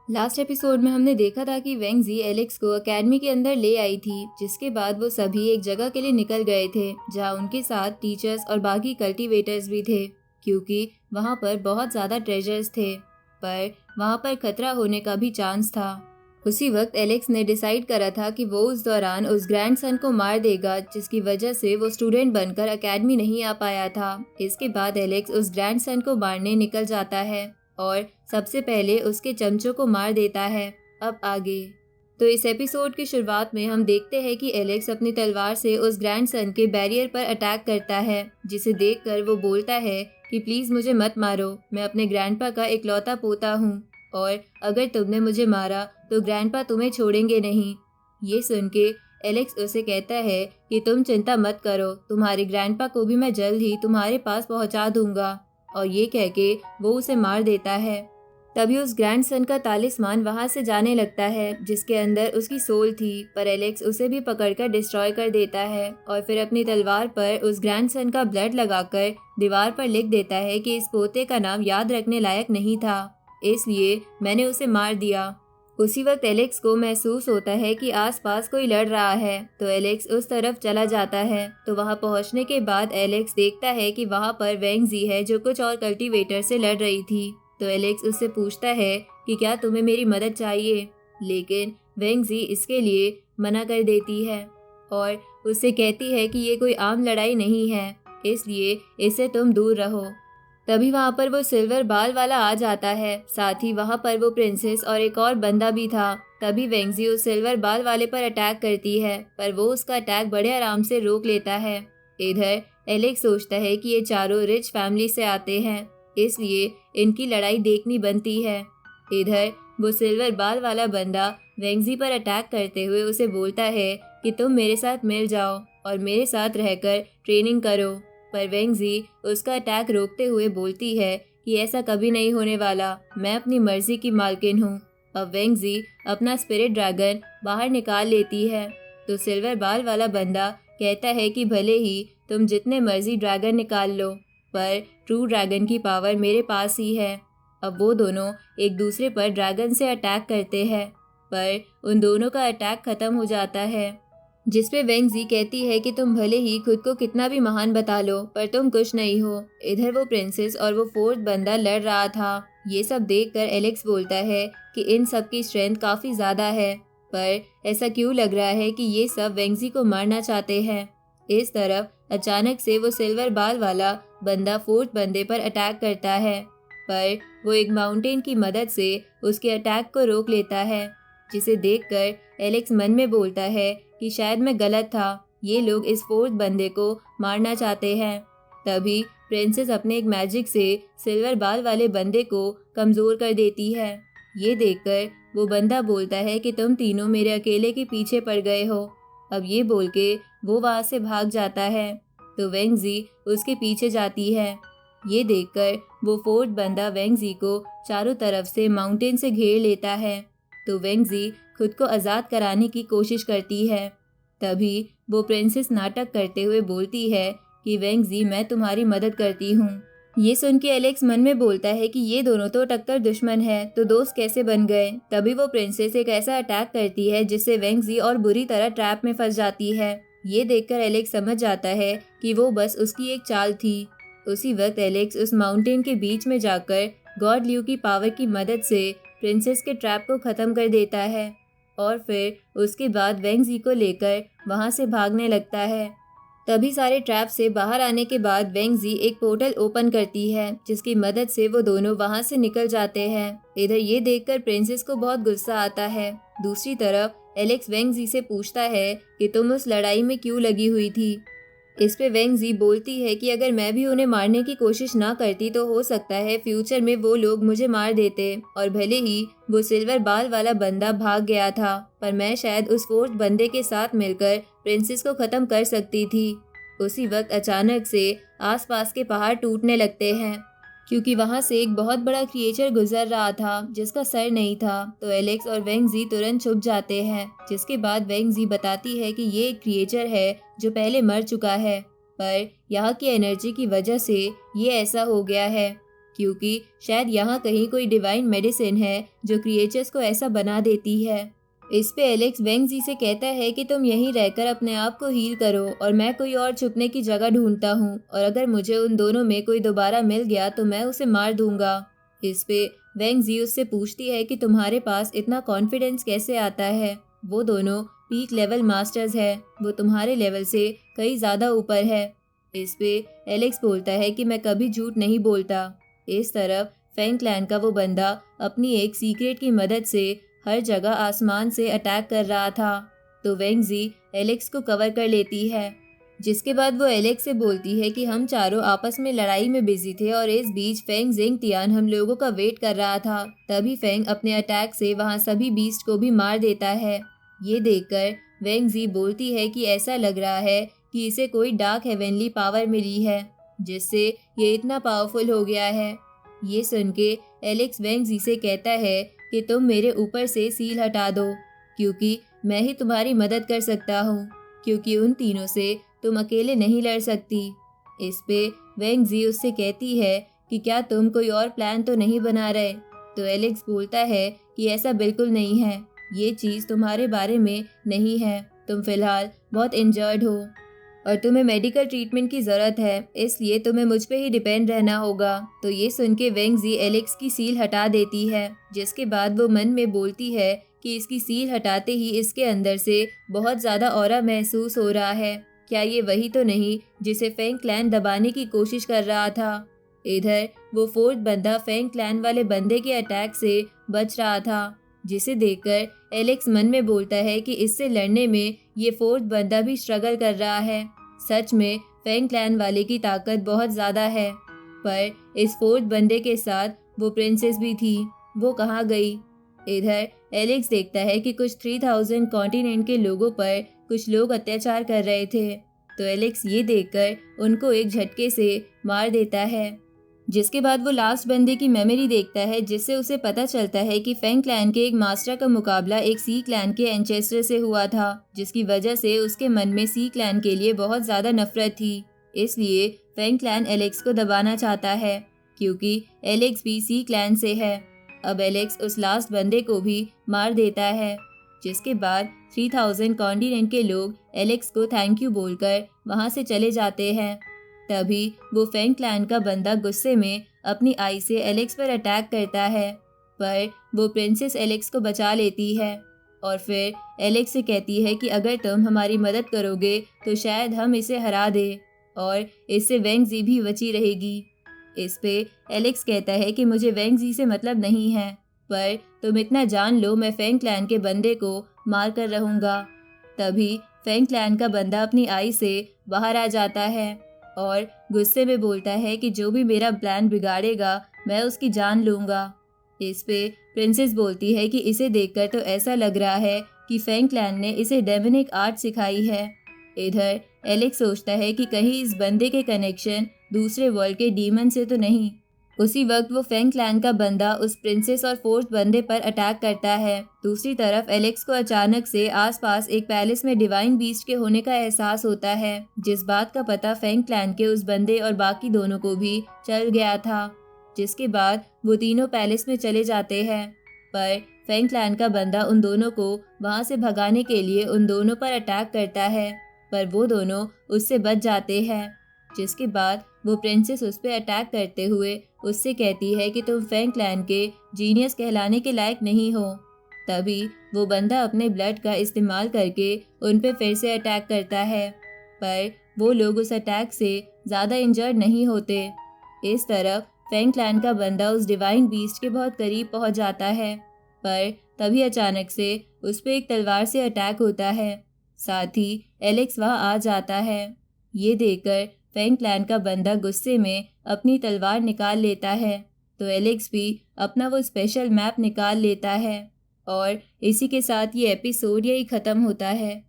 Last episode में हमने देखा था कि वेंगजी एलेक्स को एकेडमी के अंदर ले आई थी, जिसके बाद वो सभी एक जगह के लिए निकल गए थे जहां उनके साथ टीचर्स और बाकी कल्टीवेटर्स भी थे, क्योंकि वहां पर बहुत ज़्यादा ट्रेजर्स थे। पर वहां पर खतरा होने का भी चांस था। उसी वक्त एलेक्स ने डिसाइड करा था कि वो उस दौरान उस ग्रैंडसन को मार देगा, जिसकी वजह से वो स्टूडेंट बनकर एकेडमी नहीं आ पाया था। इसके बाद एलेक्स उस ग्रैंडसन को मारने निकल जाता है और सबसे पहले उसके चमचों को मार देता है। अब आगे तो इस एपिसोड की शुरुआत में हम देखते हैं कि एलेक्स अपनी तलवार से उस ग्रैंडसन के बैरियर पर अटैक करता है, जिसे देखकर वो बोलता है कि प्लीज़ मुझे मत मारो, मैं अपने ग्रैंडपा का इकलौता पोता हूँ और अगर तुमने मुझे मारा तो ग्रैंडपा तुम्हें छोड़ेंगे नहीं। ये सुन के एलेक्स उसे कहता है कि तुम चिंता मत करो, तुम्हारे ग्रैंडपा को भी मैं जल्द ही तुम्हारे पास पहुँचा दूंगा। और ये कह के वो उसे मार देता है। तभी उस ग्रैंडसन का तालिस्मान वहां से जाने लगता है, जिसके अंदर उसकी सोल थी, पर एलेक्स उसे भी पकड़कर डिस्ट्रॉय कर देता है और फिर अपनी तलवार पर उस ग्रैंडसन का ब्लड लगाकर दीवार पर लिख देता है कि इस पोते का नाम याद रखने लायक नहीं था, इसलिए मैंने उसे मार दिया। उसी वक्त एलेक्स को महसूस होता है कि आसपास कोई लड़ रहा है, तो एलेक्स उस तरफ चला जाता है। तो वहां पहुंचने के बाद एलेक्स देखता है कि वहां पर वेंगजी है जो कुछ और कल्टीवेटर से लड़ रही थी। तो एलेक्स उससे पूछता है कि क्या तुम्हें मेरी मदद चाहिए, लेकिन वेंगजी इसके लिए मना कर देती है और उससे कहती है कि ये कोई आम लड़ाई नहीं है, इसलिए इससे तुम दूर रहो। तभी वहां पर वो सिल्वर बाल वाला आ जाता है, साथ ही वहां पर वो प्रिंसेस और एक और बंदा भी था। तभी वेंगजी उस सिल्वर बाल वाले पर अटैक करती है, पर वो उसका अटैक बड़े आराम से रोक लेता है। इधर एलेक्स सोचता है कि ये चारों रिच फैमिली से आते हैं, इसलिए इनकी लड़ाई देखनी बनती है। इधर वो सिल्वर बाल वाला बंदा वेंगजी पर अटैक करते हुए उसे बोलता है कि तुम मेरे साथ मिल जाओ और मेरे साथ रहकर ट्रेनिंग करो, पर वेंगजी उसका अटैक रोकते हुए बोलती है कि ऐसा कभी नहीं होने वाला, मैं अपनी मर्जी की मालकिन हूँ। अब वेंगजी अपना स्पिरिट ड्रैगन बाहर निकाल लेती है, तो सिल्वर बाल वाला बंदा कहता है कि भले ही तुम जितने मर्जी ड्रैगन निकाल लो, पर ट्रू ड्रैगन की पावर मेरे पास ही है। अब वो दोनों एक दूसरे पर ड्रैगन से अटैक करते हैं, पर उन दोनों का अटैक खत्म हो जाता है, जिसपे वेंगजी कहती है कि तुम भले ही खुद को कितना भी महान बता लो, पर तुम कुछ नहीं हो। इधर वो प्रिंसेस और वो फोर्थ बंदा लड़ रहा था। ये सब देखकर एलेक्स बोलता है कि इन सब की स्ट्रेंथ काफी ज्यादा है, पर ऐसा क्यों लग रहा है कि ये सब वेंगजी को मारना चाहते हैं। इस तरफ अचानक से वो सिल्वर बाल वाला बंदा फोर्थ बंदे पर अटैक करता है, पर वो एक माउंटेन की मदद से उसके अटैक को रोक लेता है, जिसे देखकर एलेक्स मन में बोलता है कि शायद मैं गलत था, ये लोग इस फोर्थ बंदे को मारना चाहते हैं। तभी प्रिंसेस अपने एक मैजिक से सिल्वर बाल वाले बंदे को कमजोर कर देती है। ये देखकर वो बंदा बोलता है कि तुम तीनों मेरे अकेले के पीछे पड़ गए हो। अब ये बोल के वो वहां से भाग जाता है, तो वेंगजी उसके पीछे जाती है। ये देखकर वो फोर्थ बंदा वेंगजी को चारों तरफ से माउंटेन से घेर लेता है, तो वेंगजी खुद को आज़ाद कराने की कोशिश करती है। तभी वो प्रिंसेस नाटक करते हुए बोलती है कि वेंगजी मैं तुम्हारी मदद करती हूँ। ये सुन के एलेक्स मन में बोलता है कि ये दोनों तो टक्कर दुश्मन है, तो दोस्त कैसे बन गए। तभी वो प्रिंसेस एक ऐसा अटैक करती है जिससे वेंगजी और बुरी तरह ट्रैप में फंस जाती है। ये देखकर एलेक्स समझ जाता है कि वो बस उसकी एक चाल थी। उसी वक्त एलेक्स उस माउंटेन के बीच में जाकर गॉड ल्यू की पावर की मदद से प्रिंसेस के ट्रैप को खत्म कर देता है और फिर उसके बाद वेंगजी को लेकर वहां से भागने लगता है। तभी सारे ट्रैप से बाहर आने के बाद वेंगजी एक पोर्टल ओपन करती है, जिसकी मदद से वो दोनों वहां से निकल जाते हैं। इधर ये देखकर प्रिंसेस को बहुत गुस्सा आता है। दूसरी तरफ एलेक्स वेंगजी से पूछता है कि तुम उस लड़ाई में क्यों लगी हुई थी। इस पे वेंगजी बोलती है कि अगर मैं भी उन्हें मारने की कोशिश ना करती तो हो सकता है फ्यूचर में वो लोग मुझे मार देते, और भले ही वो सिल्वर बाल वाला बंदा भाग गया था, पर मैं शायद उस फोर्थ बंदे के साथ मिलकर प्रिंसेस को खत्म कर सकती थी। उसी वक्त अचानक से आसपास के पहाड़ टूटने लगते हैं, क्योंकि वहां से एक बहुत बड़ा क्रिएचर गुजर रहा था जिसका सर नहीं था। तो एलेक्स और वेंगजी तुरंत छुप जाते हैं, जिसके बाद वेंगजी बताती है कि ये एक क्रिएचर है जो पहले मर चुका है, पर यहाँ की एनर्जी की वजह से ये ऐसा हो गया है, क्योंकि शायद यहाँ कहीं कोई डिवाइन मेडिसिन है जो क्रिएचर्स को ऐसा बना देती है। इस पे एलेक्स वेंग जी से कहता है कि तुम यहीं रहकर अपने आप को हील करो और मैं कोई और छुपने की जगह ढूंढता हूँ, और अगर मुझे उन दोनों में कोई दोबारा मिल गया तो मैं उसे मार दूंगा। इस पे वेंग जी उससे पूछती है कि तुम्हारे पास इतना कॉन्फिडेंस कैसे आता है। वो दोनों पीक लेवल मास्टर्स है, वो तुम्हारे लेवल से कई ज़्यादा ऊपर है। इस पे एलेक्स बोलता है कि मैं कभी झूठ नहीं बोलता। इस तरफ फैंग क्लैन का वो बंदा अपनी एक सीक्रेट की मदद से हर जगह आसमान से अटैक कर रहा था, तो वेंग जी एलेक्स को कवर कर लेती है। जिसके बाद वो एलेक्स से बोलती है कि हम चारों आपस में लड़ाई में बिजी थे और इस बीच फेंग जिंग तियान हम लोगों का वेट कर रहा था। तभी फेंग अपने अटैक से वहाँ सभी बीस्ट को भी मार देता है। ये देखकर वेंग जी बोलती है कि ऐसा लग रहा है कि इसे कोई डार्क हेवनली पावर मिली है, जिससे ये इतना पावरफुल हो गया है। ये सुन के एलेक्स वेंग जी से कहता है कि तुम मेरे ऊपर से सील हटा दो, क्योंकि मैं ही तुम्हारी मदद कर सकता हूँ, क्योंकि उन तीनों से तुम अकेले नहीं लड़ सकती। इस पे वेंग जी उससे कहती है कि क्या तुम कोई और प्लान तो नहीं बना रहे। तो एलेक्स बोलता है कि ऐसा बिल्कुल नहीं है, ये चीज़ तुम्हारे बारे में नहीं है। तुम फिलहाल बहुत इंजर्ड हो और तुम्हें मेडिकल ट्रीटमेंट की ज़रूरत है, इसलिए तुम्हें मुझ पे ही डिपेंड रहना होगा। तो ये सुन के वेंग जी एलेक्स की सील हटा देती है, जिसके बाद वो मन में बोलती है कि इसकी सील हटाते ही इसके अंदर से बहुत ज़्यादा ऑरा महसूस हो रहा है। क्या ये वही तो नहीं जिसे फैंग क्लैन दबाने की कोशिश कर रहा था। इधर वो फोर्थ बंदा फैंग क्लैन वाले बंदे के अटैक से बच रहा था, जिसे देखकर एलेक्स मन में बोलता है कि इससे लड़ने में ये फोर्थ बंदा भी स्ट्रगल कर रहा है। सच में फैंग क्लैन वाले की ताकत बहुत ज़्यादा है, पर इस फोर्थ बंदे के साथ वो प्रिंसेस भी थी, वो कहाँ गई। इधर एलेक्स देखता है कि कुछ 3000 कॉन्टिनेंट के लोगों पर कुछ लोग अत्याचार कर रहे थे, तो एलेक्स ये देखकर उनको एक झटके से मार देता है। जिसके बाद वो लास्ट बंदे की मेमोरी देखता है, जिससे उसे पता चलता है कि फैंग क्लैन के एक मास्टर का मुकाबला एक सी क्लैन के एंचेस्टर से हुआ था, जिसकी वजह से उसके मन में सी क्लैन के लिए बहुत ज़्यादा नफरत थी। इसलिए फैंग क्लैन एलेक्स को दबाना चाहता है, क्योंकि एलेक्स भी सी क्लैन से है। अब एलेक्स उस लास्ट बंदे को भी मार देता है, जिसके बाद 3000 कॉन्टिनेंट के लोग एलेक्स को थैंक यू बोलकर वहाँ से चले जाते हैं। तभी वो फैंग क्लैन का बंदा गुस्से में अपनी आई से एलेक्स पर अटैक करता है, पर वो प्रिंसेस एलेक्स को बचा लेती है और फिर एलेक्स से कहती है कि अगर तुम हमारी मदद करोगे तो शायद हम इसे हरा दें और इससे वेंग जी भी बची रहेगी। इस पे एलेक्स कहता है कि मुझे वेंग जी से मतलब नहीं है, पर तुम इतना जान लो मैं फैंग क्लैन के बंदे को मार कर रहूँगा। तभी फैंग क्लैन का बंदा अपनी आई से बाहर आ जाता है और गुस्से में बोलता है कि जो भी मेरा प्लान बिगाड़ेगा मैं उसकी जान लूँगा। इस पे प्रिंसेस बोलती है कि इसे देखकर तो ऐसा लग रहा है कि फैंग क्लैन ने इसे डेमोनिक आर्ट सिखाई है। इधर एलेक्स सोचता है कि कहीं इस बंदे के कनेक्शन दूसरे वर्ल्ड के डीमन से तो नहीं। उसी वक्त वो फैंग क्लैन का बंदा उस प्रिंसेस और फोर्थ बंदे पर अटैक करता है। दूसरी तरफ एलेक्स को अचानक से आसपास एक पैलेस में डिवाइन बीस्ट के होने का एहसास होता है, जिस बात का पता फैंग क्लैन के उस बंदे और बाकी दोनों को भी चल गया था। जिसके बाद वो तीनों पैलेस में चले जाते हैं, पर फैंग क्लैन का बंदा उन दोनों को वहाँ से भगाने के लिए उन दोनों पर अटैक करता है, पर वो दोनों उससे बच जाते हैं। जिसके बाद वो प्रिंसेस उस पर अटैक करते हुए उससे कहती है कि तुम फैंग क्लैन के जीनियस कहलाने के लायक नहीं हो। तभी वो बंदा अपने ब्लड का इस्तेमाल करके उन पे फिर से अटैक करता है, पर वो लोग उस अटैक से ज़्यादा इंजर्ड नहीं होते। इस तरफ फैंग क्लैन का बंदा उस डिवाइन बीस्ट के बहुत करीब पहुंच जाता है, पर तभी अचानक से उस पर एक तलवार से अटैक होता है। साथ ही एलेक्स वहाँ आ जाता है। ये देखकर फैंग क्लैन का बंदा गुस्से में अपनी तलवार निकाल लेता है, तो एलेक्स भी अपना वो स्पेशल मैप निकाल लेता है और इसी के साथ ये एपिसोड यही ख़त्म होता है।